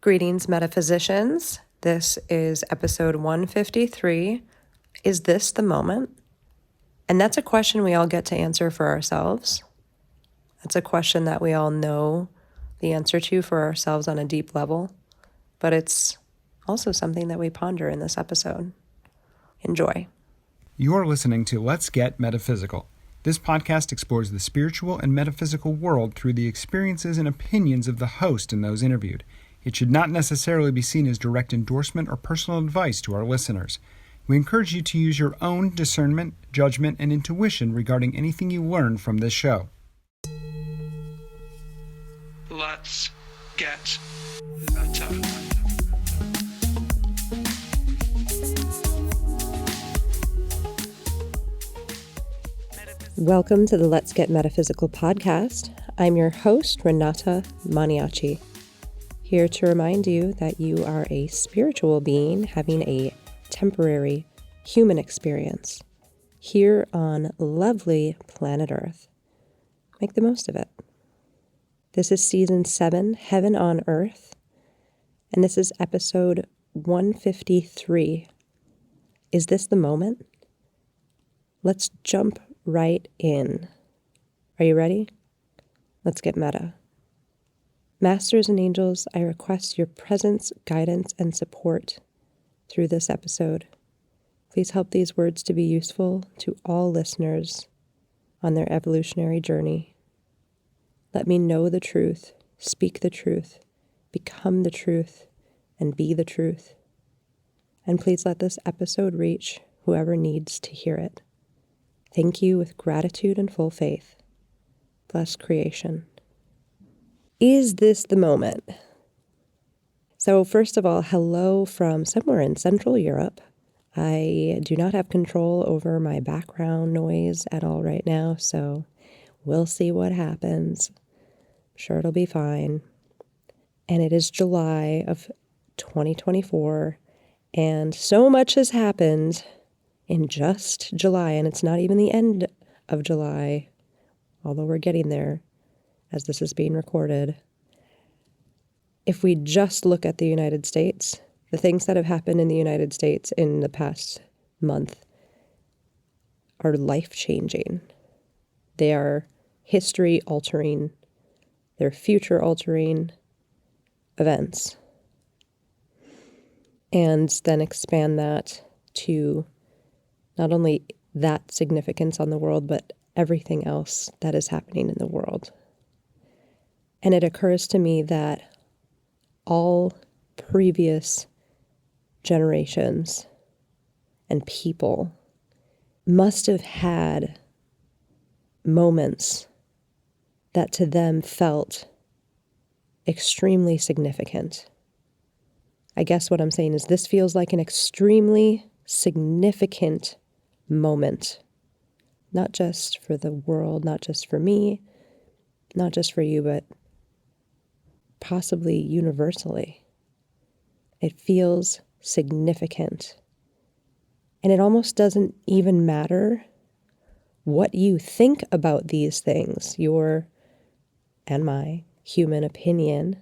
Greetings, metaphysicians. This is episode 153. Is this the moment? And that's a question we all get to answer for ourselves. That's a question that we all know the answer to for ourselves on a deep level, but it's also something that we ponder in this episode. Enjoy. You're listening to Let's Get Metaphysical. This podcast explores the spiritual and metaphysical world through the experiences and opinions of the host and those interviewed. It should not necessarily be seen as direct endorsement or personal advice to our listeners. We encourage you to use your own discernment, judgment, and intuition regarding anything you learn from this show. Let's get meta. Welcome to the Let's Get Metaphysical podcast. I'm your host, Renata Maniaci, here to remind you that you are a spiritual being having a temporary human experience here on lovely planet Earth. Make the most of it. This is season 7, Heaven on Earth, and this is episode 153. Is this the moment? Let's jump right in. Are you ready? Let's get meta. Masters and angels, I request your presence, guidance, and support through this episode. Please help these words to be useful to all listeners on their evolutionary journey. Let me know the truth, speak the truth, become the truth, and be the truth. And please let this episode reach whoever needs to hear it. Thank you with gratitude and full faith. Bless creation. Is this the moment? So first of all, hello from somewhere in Central Europe. I do not have control over my background noise at all right now, so we'll see what happens. I'm sure it'll be fine. And it is July of 2024, and so much has happened in just July, and it's not even the end of July, although we're getting there as this is being recorded. If we just look at the United States, the things that have happened in the United States in the past month are life-changing. They are history-altering, they're future-altering events. And then expand that to not only that significance on the world, but everything else that is happening in the world. And it occurs to me that all previous generations and people must have had moments that to them felt extremely significant. I guess what I'm saying is this feels like an extremely significant moment, not just for the world, not just for me, not just for you, but possibly universally. It feels significant. And it almost doesn't even matter what you think about these things, your and my human opinion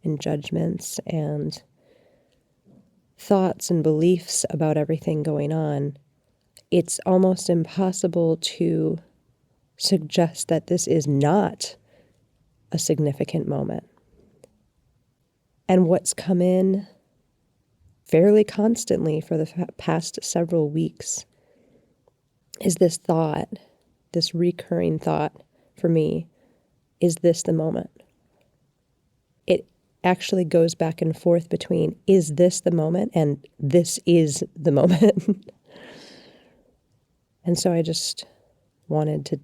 and judgments and thoughts and beliefs about everything going on. It's almost impossible to suggest that this is not a significant moment. And what's come in fairly constantly for the past several weeks is this thought, this recurring thought for me, is this the moment? It actually goes back and forth between, is this the moment, and this is the moment. And so I just wanted to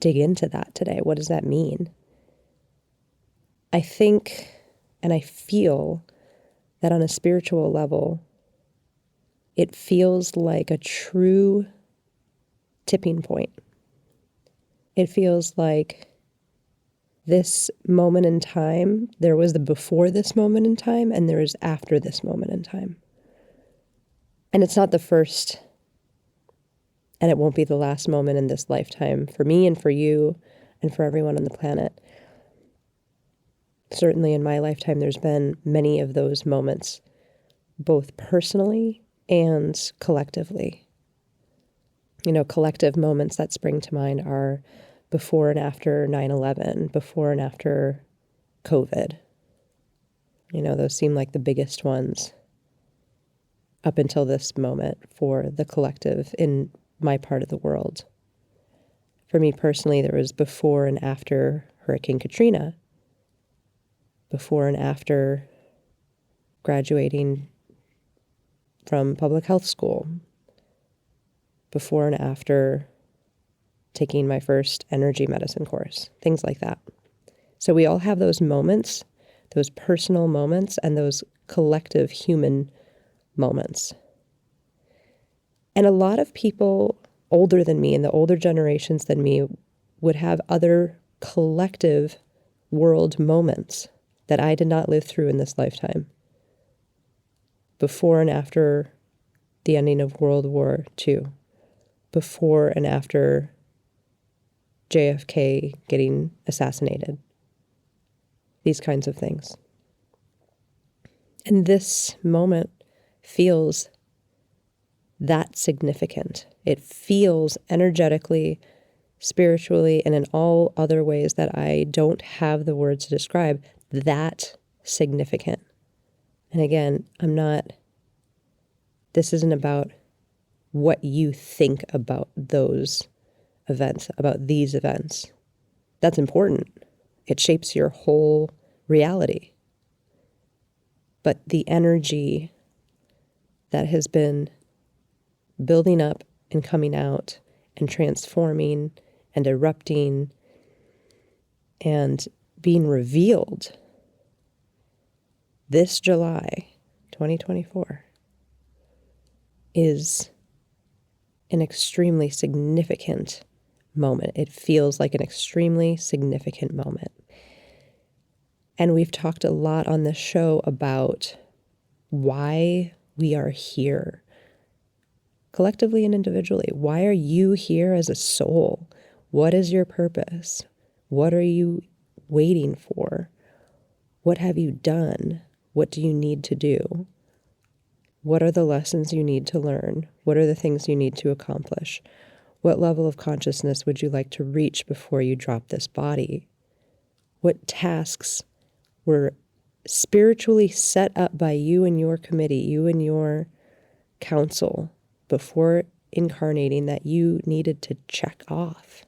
dig into that today. What does that mean? I think and I feel that on a spiritual level, it feels like a true tipping point. It feels like this moment in time, there was the before this moment in time, and there is after this moment in time. And it's not the first, and it won't be the last moment in this lifetime for me and for you and for everyone on the planet. Certainly in my lifetime, there's been many of those moments, both personally and collectively. Collective moments that spring to mind are before and after 9/11, before and after COVID. Those seem like the biggest ones up until this moment for the collective in my part of the world. For me personally, there was before and after Hurricane Katrina, before and after graduating from public health school, before and after taking my first energy medicine course, things like that. So we all have those moments, those personal moments, and those collective human moments. And a lot of people older than me, in the older generations than me, would have other collective world moments that I did not live through in this lifetime. Before and after the ending of World War II, before and after JFK getting assassinated, these kinds of things. And this moment feels that significant. It feels energetically, spiritually, and in all other ways that I don't have the words to describe, that significant. And again, this isn't about what you think about those events, about these events. That's important. It shapes your whole reality. But the energy that has been building up and coming out and transforming and erupting and being revealed this July 2024 is an extremely significant moment. It feels like an extremely significant moment. And we've talked a lot on this show about why we are here, collectively and individually. Why are you here as a soul? What is your purpose? What are you waiting for? What have you done? What do you need to do? What are the lessons you need to learn? What are the things you need to accomplish? What level of consciousness would you like to reach before you drop this body? What tasks were spiritually set up by you and your committee, you and your council before incarnating that you needed to check off,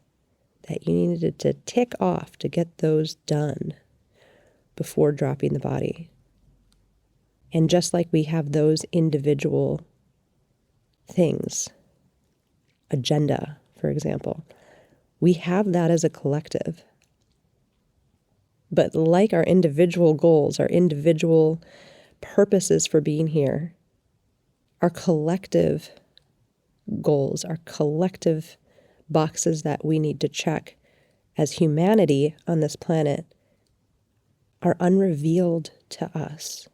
that you needed to tick off to get those done before dropping the body? And just like we have those individual things, agenda, for example, we have that as a collective. But like our individual goals, our individual purposes for being here, our collective goals, our collective boxes that we need to check as humanity on this planet are unrevealed to us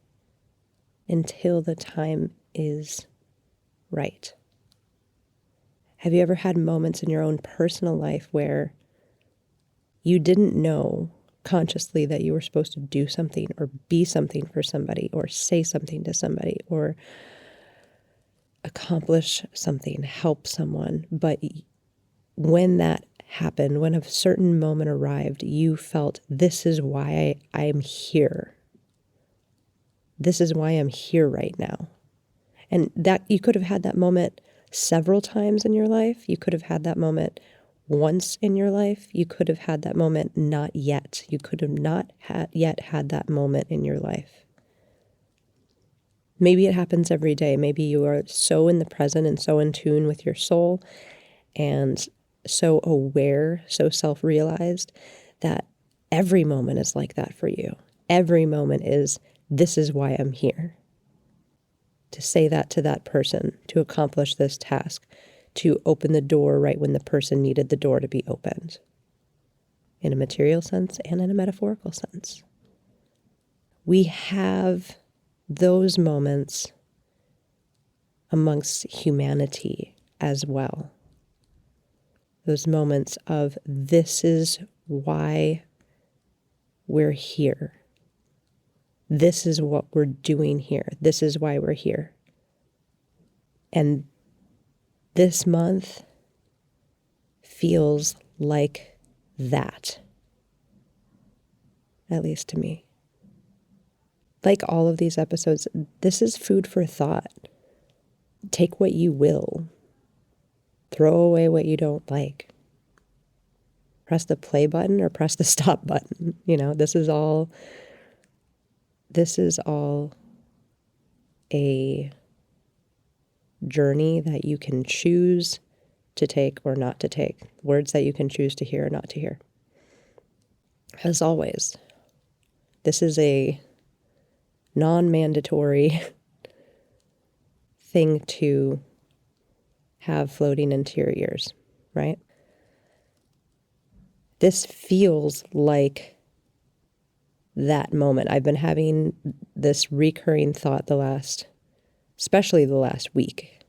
until the time is right. Have you ever had moments in your own personal life where you didn't know consciously that you were supposed to do something or be something for somebody or say something to somebody or accomplish something, help someone, but when that happened, when a certain moment arrived, you felt, this is why I am here. This is why I'm here right now. And that you could have had that moment several times in your life. You could have had that moment once in your life. You could have had that moment not yet. You could have not yet had that moment in your life. Maybe it happens every day. Maybe you are so in the present and so in tune with your soul and so aware, so self-realized that every moment is like that for you. Every moment is, this is why I'm here. To say that to that person, to accomplish this task, to open the door right when the person needed the door to be opened. In a material sense and in a metaphorical sense. We have those moments amongst humanity as well. Those moments of, this is why we're here. this is what we're doing here. This is why we're here. And this month feels like that, at least to me. Like all of these episodes, this is food for thought. Take what you will. Throw away what you don't like. Press the play button or press the stop button. This is all a journey that you can choose to take or not to take. Words that you can choose to hear or not to hear. As always, this is a non-mandatory thing to have floating into your ears, right? This feels like that moment. I've been having this recurring thought especially the last week,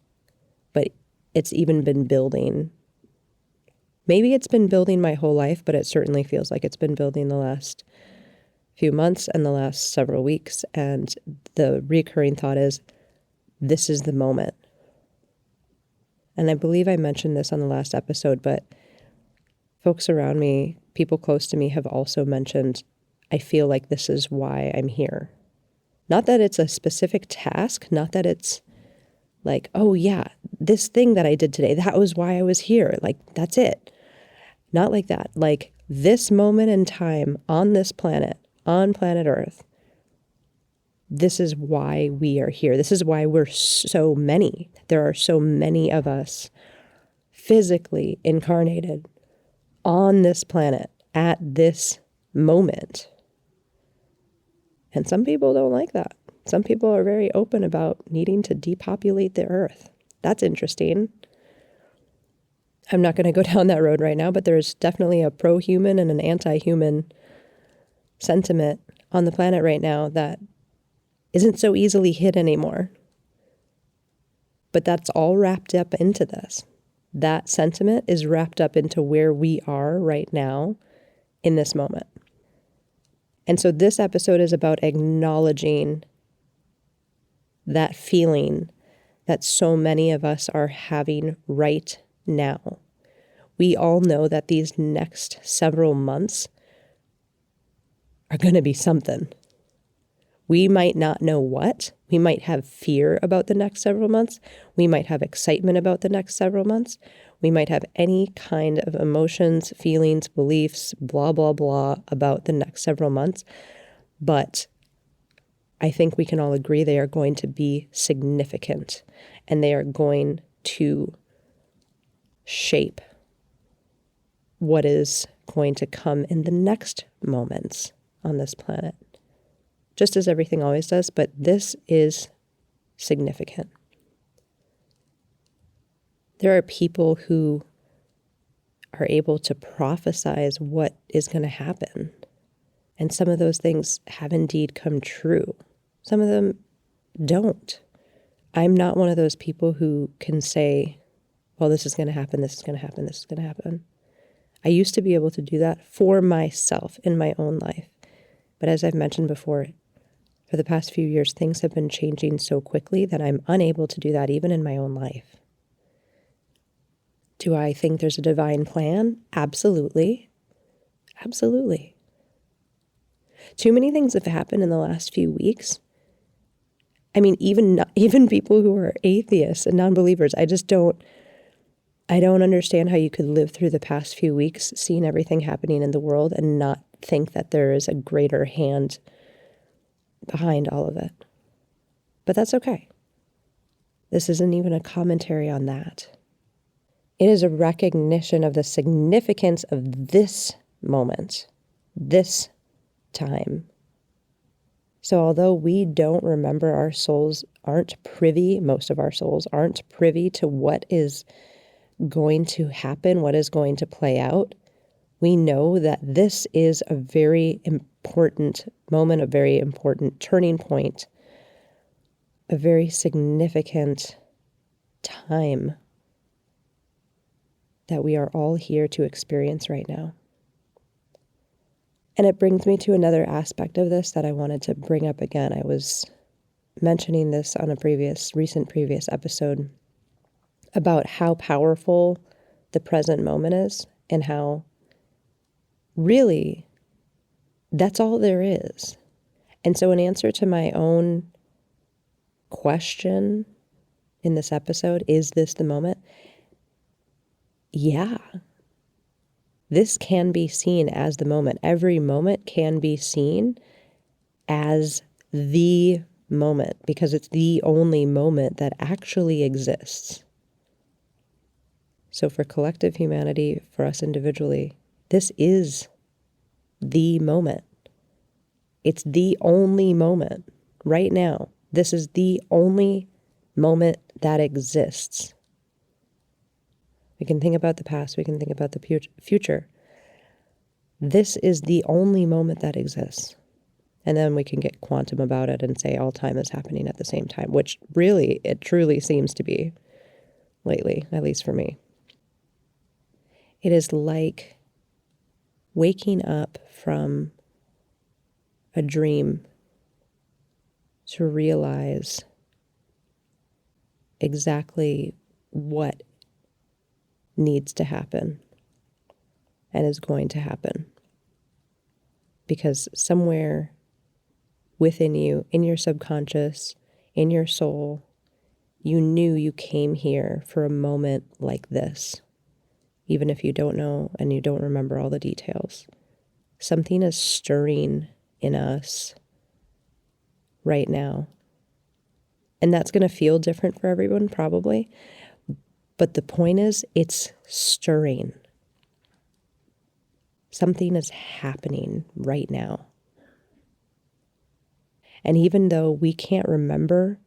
but it's even been building. Maybe it's been building my whole life, but it certainly feels like it's been building the last few months and the last several weeks. And the recurring thought is, this is the moment. And I believe I mentioned this on the last episode, but folks around me, people close to me, have also mentioned, I feel like this is why I'm here. Not that it's a specific task, not that it's like, oh yeah, this thing that I did today, that was why I was here. Like, that's it. Not like that. Like, this moment in time on this planet, on planet Earth, this is why we are here. This is why we're so many. There are so many of us physically incarnated on this planet at this moment. And some people don't like that. Some people are very open about needing to depopulate the earth. That's interesting. I'm not going to go down that road right now, but there's definitely a pro-human and an anti-human sentiment on the planet right now that isn't so easily hit anymore. But that's all wrapped up into this. That sentiment is wrapped up into where we are right now in this moment. And so this episode is about acknowledging that feeling that so many of us are having right now. We all know that these next several months are going to be something. We might not know what. We might have fear about the next several months. We might have excitement about the next several months. We might have any kind of emotions, feelings, beliefs, blah, blah, blah about the next several months. But I think we can all agree they are going to be significant, and they are going to shape what is going to come in the next moments on this planet. Just as everything always does, but this is significant. There are people who are able to prophesize what is going to happen. And some of those things have indeed come true. Some of them don't. I'm not one of those people who can say, well, this is going to happen, this is going to happen, this is going to happen. I used to be able to do that for myself in my own life. But as I've mentioned before, for the past few years, things have been changing so quickly that I'm unable to do that even in my own life. Do I think there's a divine plan? Absolutely. Absolutely. Too many things have happened in the last few weeks. I mean, even people who are atheists and non-believers, I don't understand how you could live through the past few weeks seeing everything happening in the world and not think that there is a greater hand behind all of it. But that's okay. This isn't even a commentary on that. It is a recognition of the significance of this moment, this time. So although we don't remember, our souls aren't privy, most of our souls aren't privy to what is going to happen, what is going to play out, we know that this is a very important moment, a very important turning point, a very significant time that we are all here to experience right now. And it brings me to another aspect of this that I wanted to bring up again. I was mentioning this on a recent episode about how powerful the present moment is and how really that's all there is. And so in answer to my own question in this episode, is this the moment? Yeah. This can be seen as the moment. Every moment can be seen as the moment because it's the only moment that actually exists. So for collective humanity, for us individually, this is the moment. It's the only moment right now. This is the only moment that exists. We can think about the past. We can think about the future. This is the only moment that exists. And then we can get quantum about it and say all time is happening at the same time, which really, it truly seems to be lately, at least for me. It is like waking up from a dream to realize exactly what needs to happen and is going to happen. Because somewhere within you, in your subconscious, in your soul, you knew you came here for a moment like this. Even if you don't know and you don't remember all the details. Something is stirring in us right now. And that's going to feel different for everyone, probably. But the point is, it's stirring. Something is happening right now. And even though we can't remember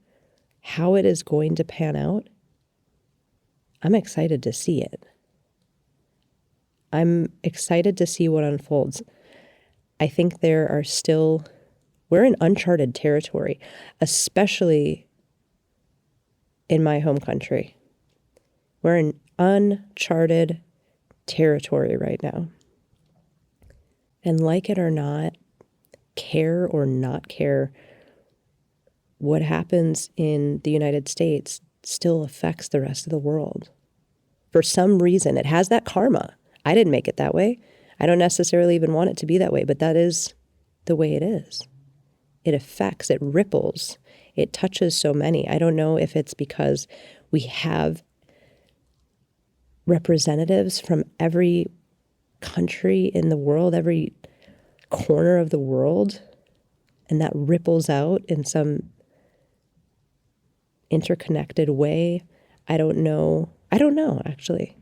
how it is going to pan out, I'm excited to see it. I'm excited to see what unfolds. I think we're in uncharted territory, especially in my home country. We're in uncharted territory right now. And like it or not, care or not care, what happens in the United States still affects the rest of the world. For some reason, it has that karma. I didn't make it that way. I don't necessarily even want it to be that way, but that is the way it is. It affects, it ripples, it touches so many. I don't know if it's because we have representatives from every country in the world, every corner of the world, and that ripples out in some interconnected way. I don't know, actually.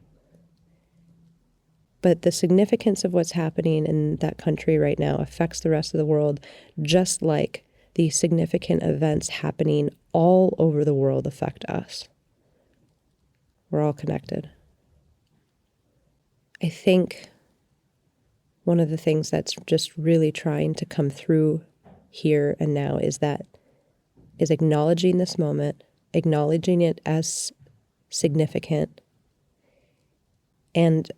But the significance of what's happening in that country right now affects the rest of the world, just like the significant events happening all over the world affect us. We're all connected. I think one of the things that's just really trying to come through here and now is acknowledging this moment, acknowledging it as significant, and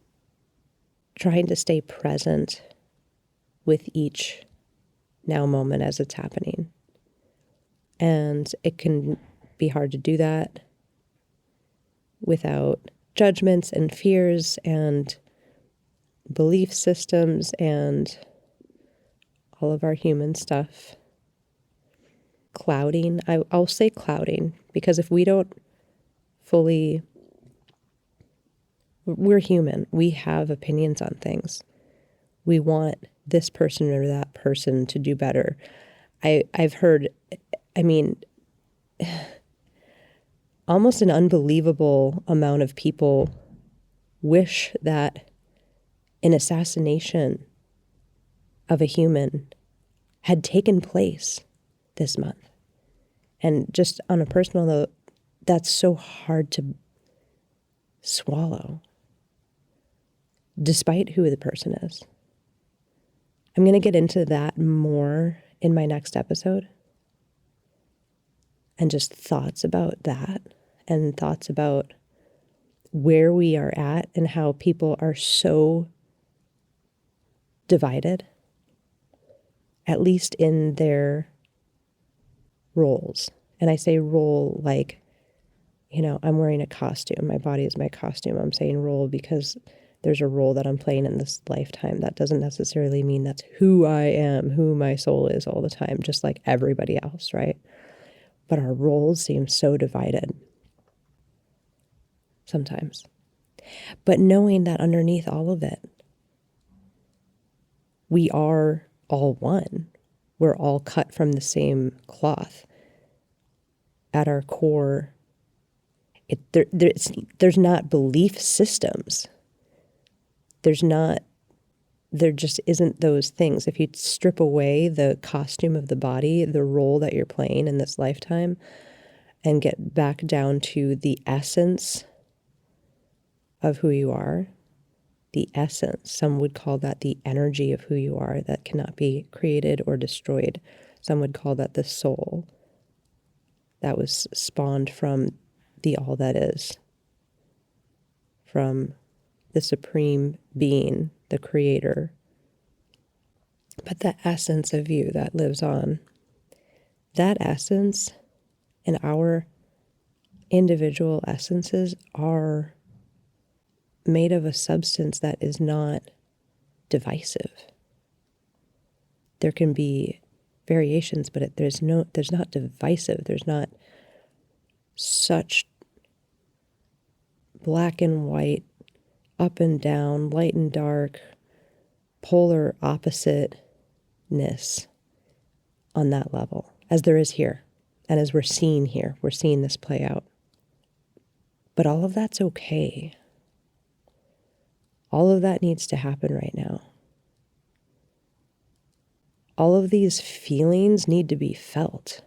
trying to stay present with each now moment as it's happening. And it can be hard to do that without judgments and fears and belief systems and all of our human stuff clouding. I'll say clouding because if we don't fully, we're human. We have opinions on things. We want this person or that person to do better. I've heard, almost an unbelievable amount of people wish that an assassination of a human had taken place this month. And just on a personal note, that's so hard to swallow, despite who the person is. I'm going to get into that more in my next episode. And just thoughts about that and thoughts about where we are at and how people are so divided at least in their roles. And I say role like, I'm wearing a costume. My body is my costume. I'm saying role because there's a role that I'm playing in this lifetime. That doesn't necessarily mean that's who I am, who my soul is all the time, just like everybody else, right? But our roles seem so divided sometimes. But knowing that underneath all of it, we are all one. We're all cut from the same cloth. At our core, there's not belief systems. There just isn't those things. If you strip away the costume of the body, the role that you're playing in this lifetime, and get back down to the essence of who you are, the essence, some would call that the energy of who you are that cannot be created or destroyed. Some would call that the soul that was spawned from the all that is, from the supreme being, the creator. But the essence of you that lives on, that essence and our individual essences are made of a substance that is not divisive. There can be variations, but there's not divisive. There's not such black and white, up and down, light and dark, polar oppositeness on that level as there is here. And as we're seeing here, we're seeing this play out. But all of that's okay. All of that needs to happen right now. All of these feelings need to be felt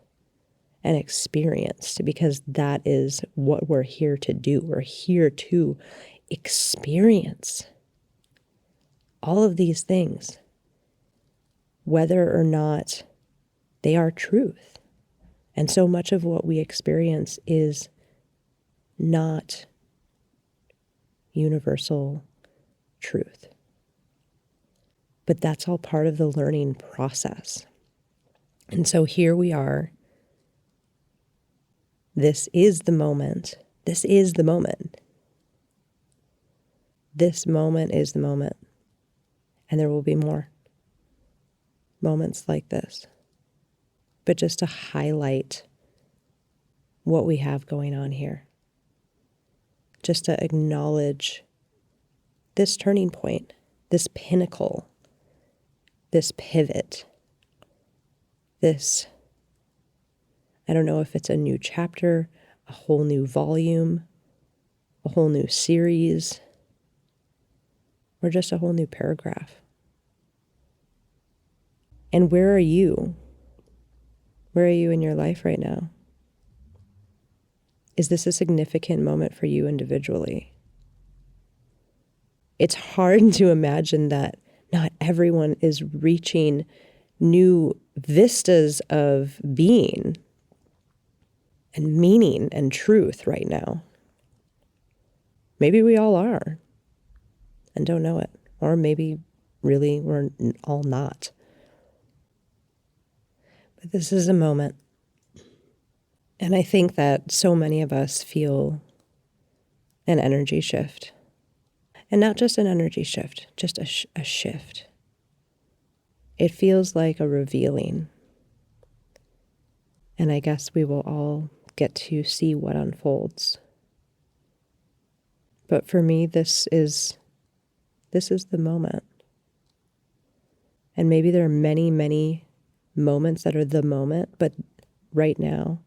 and experienced because that is what we're here to do. We're here to experience all of these things, whether or not they are truth. And so much of what we experience is not universal truth. But that's all part of the learning process. And so here we are. This is the moment. This is the moment. This moment is the moment. And there will be more moments like this. But just to highlight what we have going on here. Just to acknowledge this turning point, this pinnacle, this pivot, this, I don't know if it's a new chapter, a whole new volume, a whole new series, or just a whole new paragraph. And where are you? Where are you in your life right now? Is this a significant moment for you individually? It's hard to imagine that not everyone is reaching new vistas of being and meaning and truth right now. Maybe we all are and don't know it. Or maybe really we're all not. But this is a moment. And I think that so many of us feel an energy shift. And not just an energy shift, just a shift. It feels like a revealing. And I guess we will all get to see what unfolds. But for me, this is the moment. And maybe there are many, many moments that are the moment, but right now,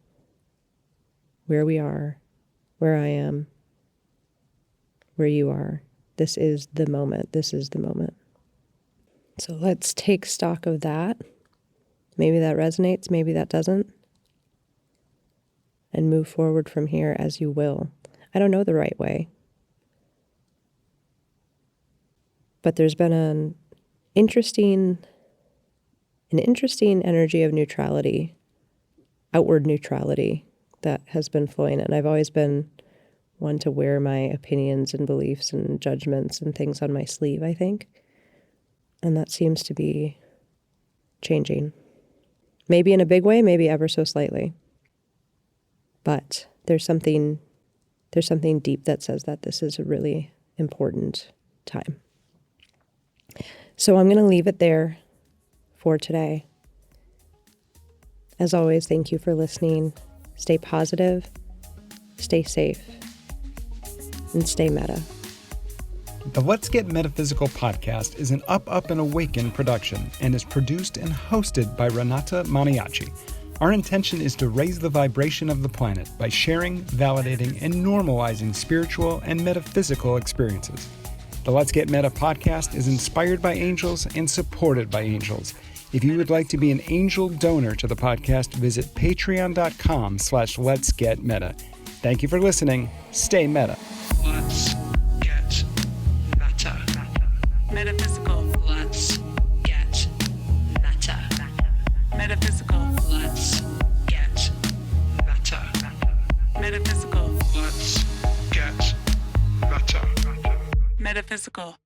where we are, where I am, where you are, this is the moment. This is the moment. So let's take stock of that. Maybe that resonates, maybe that doesn't. And move forward from here as you will. I don't know the right way. But there's been an interesting energy of neutrality, outward neutrality that has been flowing. And I've always been one to wear my opinions and beliefs and judgments and things on my sleeve, I think. And that seems to be changing. Maybe in a big way, maybe ever so slightly. But there's something deep that says that this is a really important time. So I'm going to leave it there for today. As always, thank you for listening. Stay positive, stay safe, and stay meta. The Let's Get Metaphysical podcast is an Up and Awaken production and is produced and hosted by Renata Maniaci. Our intention is to raise the vibration of the planet by sharing, validating, and normalizing spiritual and metaphysical experiences. The Let's Get Meta podcast is inspired by angels and supported by angels. If you would like to be an angel donor to the podcast, visit patreon.com/letsgetmeta. Thank you for listening. Stay meta. Let's get meta. Metaphysical. Let's get meta. Metaphysical. Let's get meta. Metaphysical. Let's get meta. Metaphysical.